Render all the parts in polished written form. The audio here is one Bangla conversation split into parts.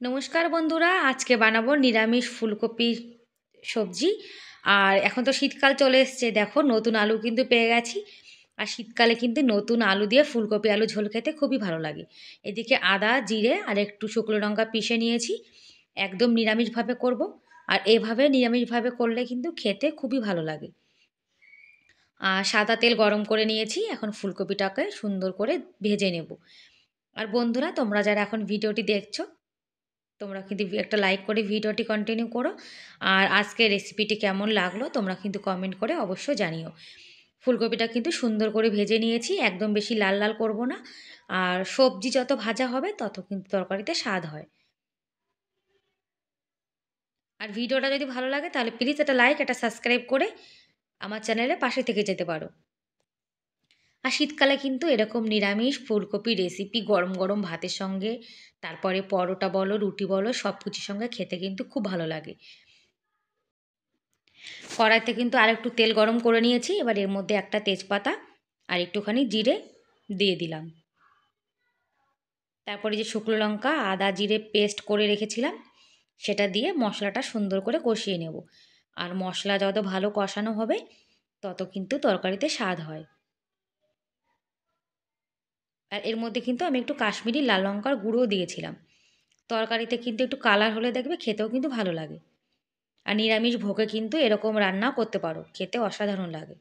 নমস্কার বন্ধুরা, আজকে বানাবো নিরামিষ ফুলকপির সবজি। আর এখন তো শীতকাল চলে এসছে, দেখো নতুন আলু কিন্তু পেয়ে গেছি। আর শীতকালে কিন্তু নতুন আলু দিয়ে ফুলকপি আলু ঝোল খেতে খুবই ভালো লাগে। এদিকে আদা জিরে আর একটু শুকনো লঙ্কা পিষে নিয়েছি, একদম নিরামিষভাবে করব। আর এভাবে নিরামিষভাবে করলে কিন্তু খেতে খুবই ভালো লাগে। আর সাদা তেল গরম করে নিয়েছি, এখন ফুলকপিটাকে সুন্দর করে ভেজে নেব। আর বন্ধুরা, তোমরা যারা এখন ভিডিওটি দেখছো, তোমরা কিন্তু একটা লাইক করে ভিডিওটি কন্টিনিউ করো। আর আজকের রেসিপিটি কেমন লাগলো তোমরা কিন্তু কমেন্ট করে অবশ্যই জানিও। ফুলকপিটা কিন্তু সুন্দর করে ভেজে নিয়েছি, একদম বেশি লাল লাল করব না। আর সবজি যত ভাজা হবে তত কিন্তু তরকারিতে স্বাদ হয়। আর ভিডিওটা যদি ভালো লাগে তাহলে প্লিজ একটা লাইক একটা সাবস্ক্রাইব করে আমার চ্যানেলে পাশে থেকে যেতে পারো। আর শীতকালে কিন্তু এরকম নিরামিষ ফুলকপি রেসিপি গরম গরম ভাতের সঙ্গে, তারপরে পরোটা বলো রুটি বলো, সব কিছুর সঙ্গে খেতে কিন্তু খুব ভালো লাগে। কড়াইতে কিন্তু আরেকটু তেল গরম করে নিয়েছি, এবার এর মধ্যে একটা তেজপাতা আর একটুখানি জিরে দিয়ে দিলাম। তারপরে যে শুকনো লঙ্কা আদা জিরে পেস্ট করে রেখেছিলাম সেটা দিয়ে মশলাটা সুন্দর করে কষিয়ে নেব। আর মশলা যত ভালো কষানো হবে তত কিন্তু তরকারিতে স্বাদ হয়। আর এর মধ্যে কিন্তু আমি একটু কাশ্মীরি লাল লঙ্কার গুঁড়োও দিয়েছিলাম। তরকারিতে কিন্তু একটু কালার হলে দেখবে খেতেও কিন্তু ভালো লাগে। আর নিরামিষ ভোগে কিন্তু এরকম রান্নাও করতে পারো, খেতে অসাধারণ লাগে।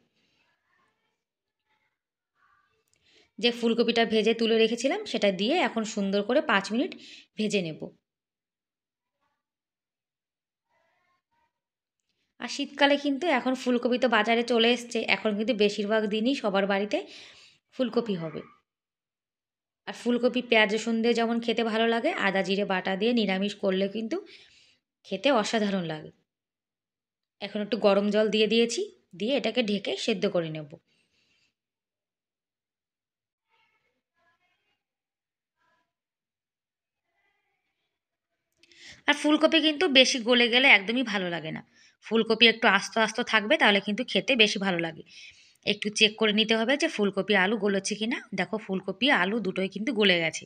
যে ফুলকপিটা ভেজে তুলে রেখেছিলাম সেটা দিয়ে এখন সুন্দর করে 5 মিনিট ভেজে নেব। আর শীতকালে কিন্তু এখন ফুলকপি তো বাজারে চলে এসছে, এখন কিন্তু বেশিরভাগ দিনই সবার বাড়িতে ফুলকপি হবে। আর ফুলকপি পেঁয়াজ রসুন দিয়ে যেমন খেতে ভালো লাগে, আদা জিরে বাটা দিয়ে নিরামিষ করলে কিন্তু খেতে অসাধারণ লাগে। এখন একটু গরম জল দিয়ে দিয়েছি, দিয়ে এটাকে ঢেকে সেদ্ধ করে নেব। আর ফুলকপি কিন্তু বেশি গলে গেলে একদমই ভালো লাগে না। ফুলকপি একটু আস্ত আস্ত থাকবে, তাহলে কিন্তু খেতে বেশি ভালো লাগে। একটু চেক করে নিতে হবে যে ফুলকপি আলু গলেছে কি না। দেখো ফুলকপি আলু দুটোই কিন্তু গলে গেছে।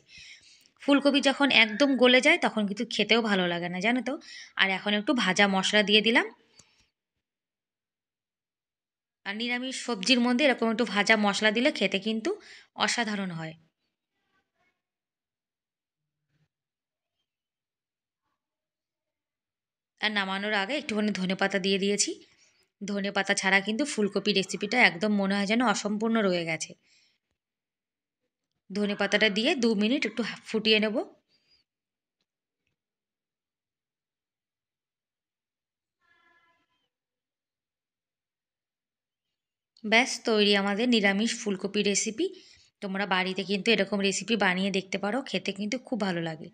ফুলকপি যখন একদম গলে যায় তখন কিন্তু খেতেও ভালো লাগে না, জানো তো। আর এখন একটু ভাজা মশলা দিয়ে দিলাম। আর নিরামিষ সবজির মধ্যে এরকম একটু ভাজা মশলা দিলে খেতে কিন্তু অসাধারণ হয়। আর নামানোর আগে একটুখানি ধনেপাতা দিয়ে দিয়েছি। ধনেপাতা ছাড়া কিন্তু ফুলকপি রেসিপিটা একদম মনে হয় যেন অসম্পূর্ণ রয়ে গেছে। ধনেপাতাটা দিয়ে 2 মিনিট একটু ফুটিয়ে নেব। ব্যাস তৈরি আমাদের নিরামিষ ফুলকপি রেসিপি। তোমরা বাড়িতে কিন্তু এরকম রেসিপি বানিয়ে দেখতে পারো, খেতে কিন্তু খুব ভালো লাগে।